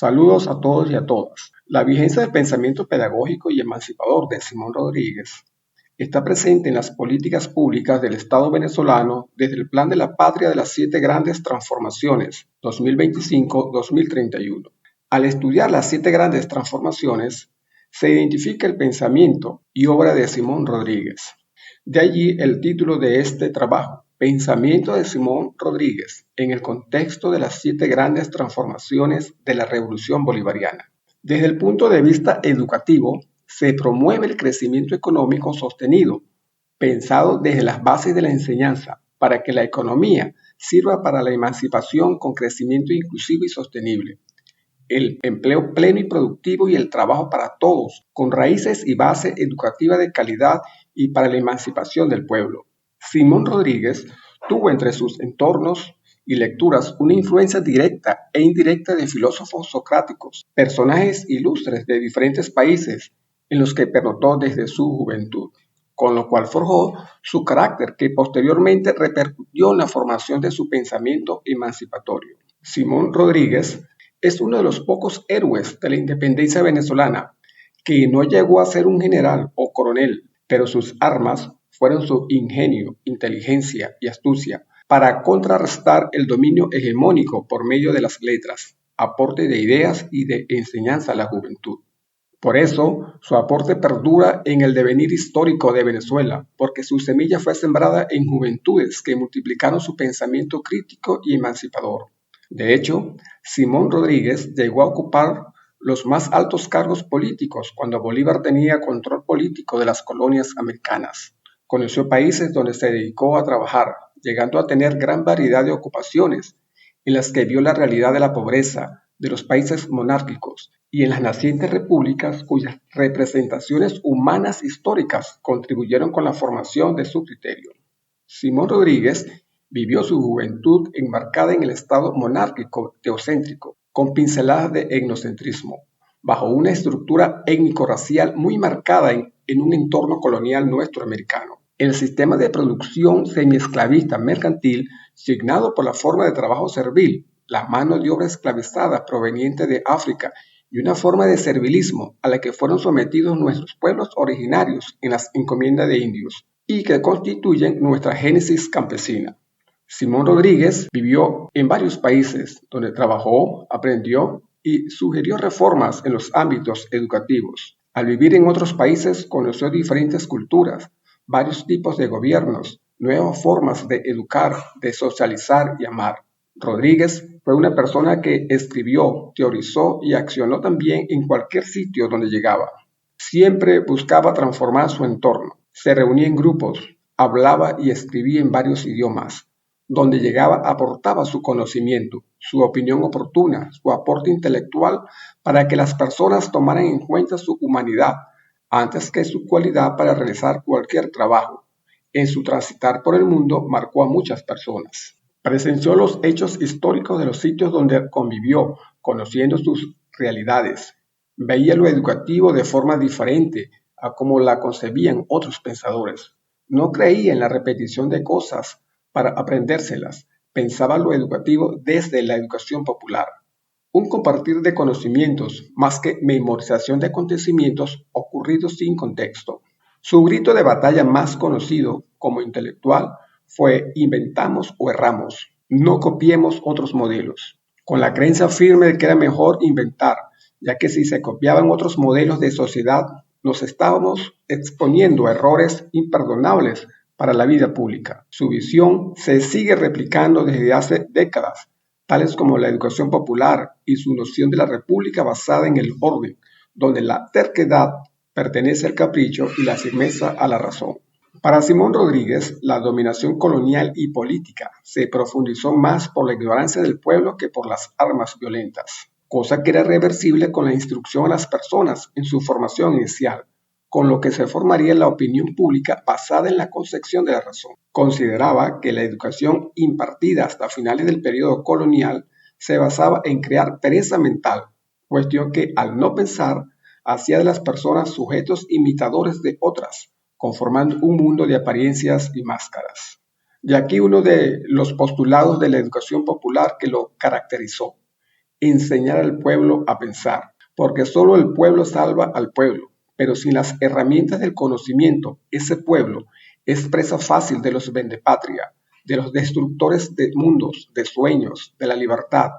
Saludos a todos y a todas. La vigencia del pensamiento pedagógico y emancipador de Simón Rodríguez está presente en las políticas públicas del Estado venezolano desde el Plan de la Patria de las 7 Grandes Transformaciones 2025-2031. Al estudiar las 7 Grandes Transformaciones, se identifica el pensamiento y obra de Simón Rodríguez. De allí el título de este trabajo, Pensamiento de Simón Rodríguez en el contexto de las 7 grandes transformaciones de la Revolución Bolivariana. Desde el punto de vista educativo, se promueve el crecimiento económico sostenido, pensado desde las bases de la enseñanza, para que la economía sirva para la emancipación con crecimiento inclusivo y sostenible, el empleo pleno y productivo y el trabajo para todos, con raíces y base educativa de calidad y para la emancipación del pueblo. Simón Rodríguez tuvo entre sus entornos y lecturas una influencia directa e indirecta de filósofos socráticos, personajes ilustres de diferentes países en los que pernoctó desde su juventud, con lo cual forjó su carácter que posteriormente repercutió en la formación de su pensamiento emancipatorio. Simón Rodríguez es uno de los pocos héroes de la independencia venezolana que no llegó a ser un general o coronel, pero sus armas fueron su ingenio, inteligencia y astucia para contrarrestar el dominio hegemónico por medio de las letras, aporte de ideas y de enseñanza a la juventud. Por eso, su aporte perdura en el devenir histórico de Venezuela, porque su semilla fue sembrada en juventudes que multiplicaron su pensamiento crítico y emancipador. De hecho, Simón Rodríguez llegó a ocupar los más altos cargos políticos cuando Bolívar tenía control político de las colonias americanas. Conoció países donde se dedicó a trabajar, llegando a tener gran variedad de ocupaciones, en las que vio la realidad de la pobreza de los países monárquicos y en las nacientes repúblicas cuyas representaciones humanas históricas contribuyeron con la formación de su criterio. Simón Rodríguez vivió su juventud enmarcada en el estado monárquico teocéntrico, con pinceladas de etnocentrismo, bajo una estructura étnico-racial muy marcada en un entorno colonial nuestro americano. El sistema de producción semiesclavista mercantil, signado por la forma de trabajo servil, la mano de obra esclavizada proveniente de África y una forma de servilismo a la que fueron sometidos nuestros pueblos originarios en las encomiendas de indios y que constituyen nuestra génesis campesina. Simón Rodríguez vivió en varios países donde trabajó, aprendió y sugirió reformas en los ámbitos educativos. Al vivir en otros países conoció diferentes culturas, varios tipos de gobiernos, nuevas formas de educar, de socializar y amar. Rodríguez fue una persona que escribió, teorizó y accionó también en cualquier sitio donde llegaba. Siempre buscaba transformar su entorno. Se reunía en grupos, hablaba y escribía en varios idiomas. Donde llegaba aportaba su conocimiento, su opinión oportuna, su aporte intelectual para que las personas tomaran en cuenta su humanidad antes que su cualidad para realizar cualquier trabajo. En su transitar por el mundo marcó a muchas personas. Presenció los hechos históricos de los sitios donde convivió, conociendo sus realidades. Veía lo educativo de forma diferente a como la concebían otros pensadores. No creía en la repetición de cosas para aprendérselas. Pensaba lo educativo desde la educación popular. Un compartir de conocimientos más que memorización de acontecimientos ocurridos sin contexto. Su grito de batalla más conocido como intelectual fue inventamos o erramos, no copiemos otros modelos, con la creencia firme de que era mejor inventar, ya que si se copiaban otros modelos de sociedad, nos estábamos exponiendo a errores imperdonables para la vida pública. Su visión se sigue replicando desde hace décadas, tales como la educación popular y su noción de la república basada en el orden, donde la terquedad pertenece al capricho y la firmeza a la razón. Para Simón Rodríguez, la dominación colonial y política se profundizó más por la ignorancia del pueblo que por las armas violentas, cosa que era reversible con la instrucción a las personas en su formación inicial, con lo que se formaría la opinión pública basada en la concepción de la razón. Consideraba que la educación impartida hasta finales del periodo colonial se basaba en crear pereza mental, cuestión que al no pensar hacía de las personas sujetos imitadores de otras, conformando un mundo de apariencias y máscaras. Y aquí uno de los postulados de la educación popular que lo caracterizó. enseñar al pueblo a pensar, porque solo el pueblo salva al pueblo, pero sin las herramientas del conocimiento, ese pueblo es presa fácil de los vendepatria, de los destructores de mundos, de sueños, de la libertad,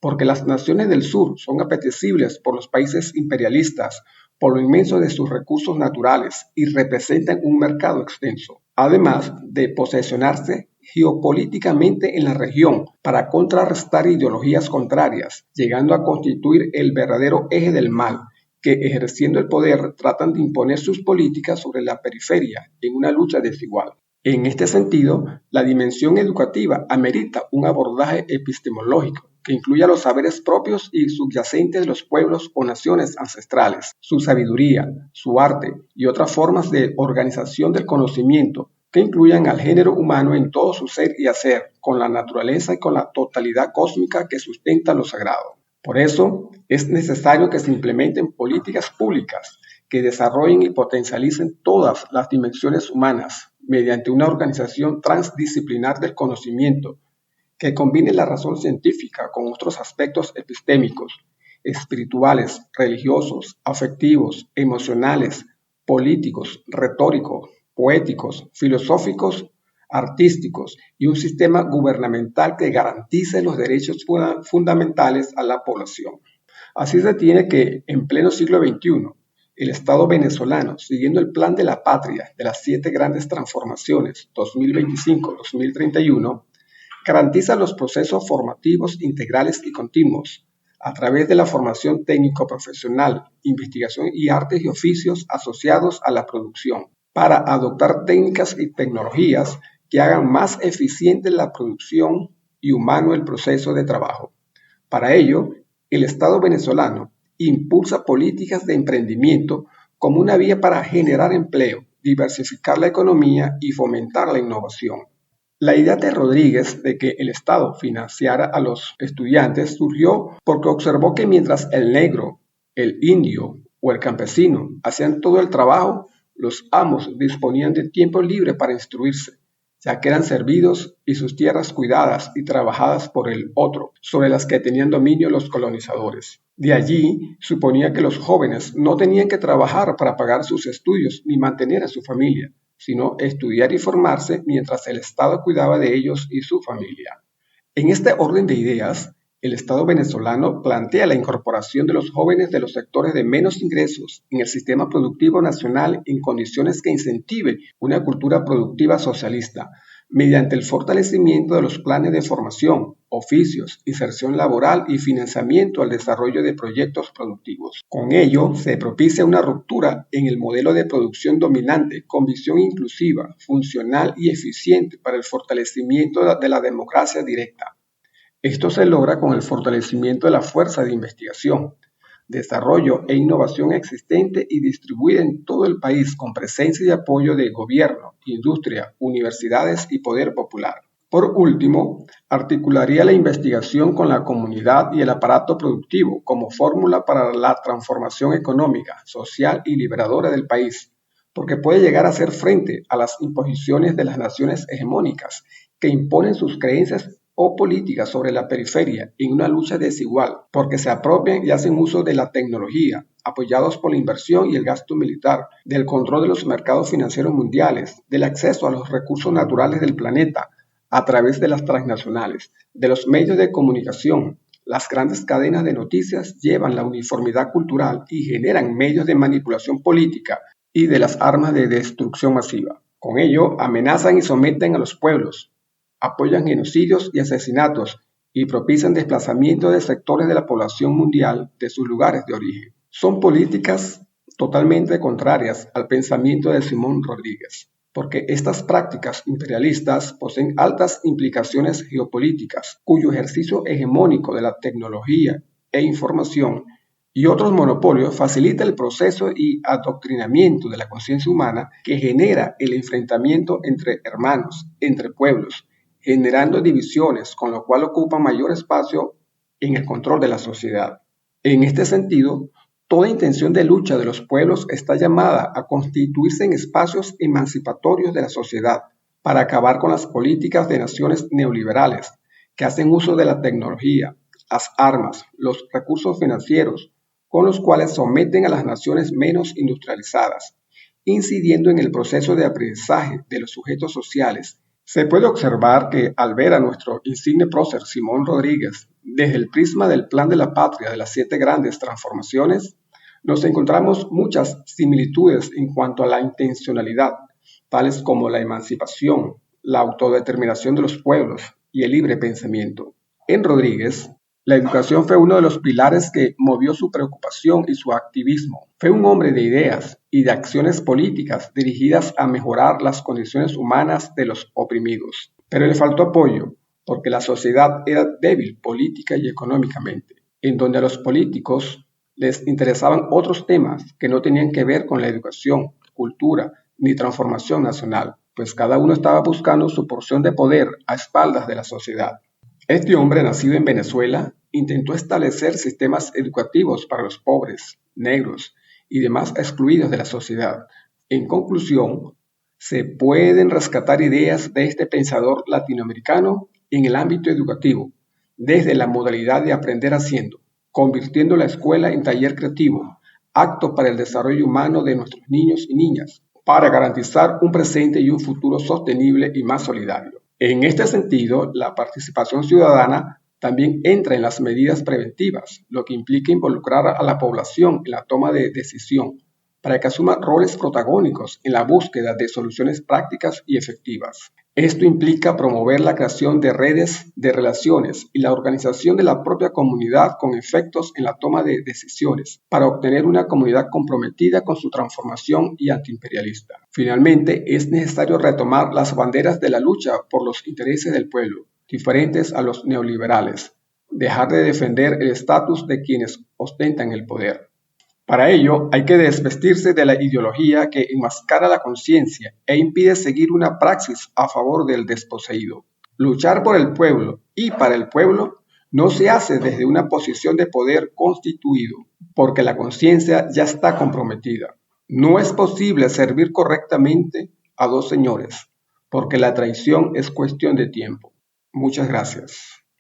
porque las naciones del sur son apetecibles por los países imperialistas, por lo inmenso de sus recursos naturales y representan un mercado extenso, además de posesionarse geopolíticamente en la región para contrarrestar ideologías contrarias, llegando a constituir el verdadero eje del mal, que ejerciendo el poder tratan de imponer sus políticas sobre la periferia en una lucha desigual. En este sentido, la dimensión educativa amerita un abordaje epistemológico que incluya los saberes propios y subyacentes de los pueblos o naciones ancestrales, su sabiduría, su arte y otras formas de organización del conocimiento que incluyan al género humano en todo su ser y hacer, con la naturaleza y con la totalidad cósmica que sustenta lo sagrado. Por eso, es necesario que se implementen políticas públicas que desarrollen y potencialicen todas las dimensiones humanas mediante una organización transdisciplinar del conocimiento que combine la razón científica con otros aspectos epistémicos, espirituales, religiosos, afectivos, emocionales, políticos, retóricos, poéticos, filosóficos, artísticos y un sistema gubernamental que garantice los derechos fundamentales a la población. Así se tiene que, en pleno siglo XXI, el Estado venezolano, siguiendo el plan de la patria de las 7 grandes transformaciones 2025-2031, garantiza los procesos formativos integrales y continuos a través de la formación técnico-profesional, investigación y artes y oficios asociados a la producción, para adoptar técnicas y tecnologías que hagan más eficiente la producción y humano el proceso de trabajo. Para ello, el Estado venezolano impulsa políticas de emprendimiento como una vía para generar empleo, diversificar la economía y fomentar la innovación. La idea de Rodríguez de que el Estado financiara a los estudiantes surgió porque observó que mientras el negro, el indio o el campesino hacían todo el trabajo, los amos disponían de tiempo libre para instruirse, ya que eran servidos y sus tierras cuidadas y trabajadas por el otro, sobre las que tenían dominio los colonizadores. De allí suponía que los jóvenes no tenían que trabajar para pagar sus estudios ni mantener a su familia, sino estudiar y formarse mientras el Estado cuidaba de ellos y su familia. En este orden de ideas, el Estado venezolano plantea la incorporación de los jóvenes de los sectores de menos ingresos en el sistema productivo nacional en condiciones que incentive una cultura productiva socialista, mediante el fortalecimiento de los planes de formación, oficios, inserción laboral y financiamiento al desarrollo de proyectos productivos. Con ello, se propicia una ruptura en el modelo de producción dominante con visión inclusiva, funcional y eficiente para el fortalecimiento de la democracia directa. Esto se logra con el fortalecimiento de la fuerza de investigación, desarrollo e innovación existente y distribuida en todo el país con presencia y apoyo de gobierno, industria, universidades y poder popular. Por último, articularía la investigación con la comunidad y el aparato productivo como fórmula para la transformación económica, social y liberadora del país, porque puede llegar a hacer frente a las imposiciones de las naciones hegemónicas que imponen sus creencias o políticas sobre la periferia en una lucha desigual, porque se apropian y hacen uso de la tecnología, apoyados por la inversión y el gasto militar, del control de los mercados financieros mundiales, del acceso a los recursos naturales del planeta, a través de las transnacionales, de los medios de comunicación. Las grandes cadenas de noticias llevan la uniformidad cultural y generan medios de manipulación política y de las armas de destrucción masiva. Con ello, amenazan y someten a los pueblos, apoyan genocidios y asesinatos y propician desplazamiento de sectores de la población mundial de sus lugares de origen. Son políticas totalmente contrarias al pensamiento de Simón Rodríguez, porque estas prácticas imperialistas poseen altas implicaciones geopolíticas, cuyo ejercicio hegemónico de la tecnología e información y otros monopolios facilita el proceso y adoctrinamiento de la conciencia humana que genera el enfrentamiento entre hermanos, entre pueblos, generando divisiones, con lo cual ocupa mayor espacio en el control de la sociedad. En este sentido, toda intención de lucha de los pueblos está llamada a constituirse en espacios emancipatorios de la sociedad para acabar con las políticas de naciones neoliberales que hacen uso de la tecnología, las armas, los recursos financieros, con los cuales someten a las naciones menos industrializadas, incidiendo en el proceso de aprendizaje de los sujetos sociales. Se puede observar que al ver a nuestro insigne prócer Simón Rodríguez desde el prisma del Plan de la Patria de las 7 grandes transformaciones, nos encontramos muchas similitudes en cuanto a la intencionalidad, tales como la emancipación, la autodeterminación de los pueblos y el libre pensamiento. En Rodríguez, la educación fue uno de los pilares que movió su preocupación y su activismo. Fue un hombre de ideas y de acciones políticas dirigidas a mejorar las condiciones humanas de los oprimidos. Pero le faltó apoyo, porque la sociedad era débil política y económicamente, en donde a los políticos les interesaban otros temas que no tenían que ver con la educación, cultura ni transformación nacional, pues cada uno estaba buscando su porción de poder a espaldas de la sociedad. Este hombre, nacido en Venezuela, intentó establecer sistemas educativos para los pobres, negros y demás excluidos de la sociedad. En conclusión, se pueden rescatar ideas de este pensador latinoamericano en el ámbito educativo, desde la modalidad de aprender haciendo, convirtiendo la escuela en taller creativo, acto para el desarrollo humano de nuestros niños y niñas, para garantizar un presente y un futuro sostenible y más solidario. En este sentido, la participación ciudadana también entra en las medidas preventivas, lo que implica involucrar a la población en la toma de decisión, para que asuma roles protagónicos en la búsqueda de soluciones prácticas y efectivas. Esto implica promover la creación de redes de relaciones y la organización de la propia comunidad con efectos en la toma de decisiones para obtener una comunidad comprometida con su transformación y antiimperialista. Finalmente, es necesario retomar las banderas de la lucha por los intereses del pueblo, diferentes a los neoliberales, dejar de defender el estatus de quienes ostentan el poder. Para ello, hay que desvestirse de la ideología que enmascara la conciencia e impide seguir una praxis a favor del desposeído. Luchar por el pueblo y para el pueblo no se hace desde una posición de poder constituido, porque la conciencia ya está comprometida. No es posible servir correctamente a dos señores, porque la traición es cuestión de tiempo. Muchas gracias.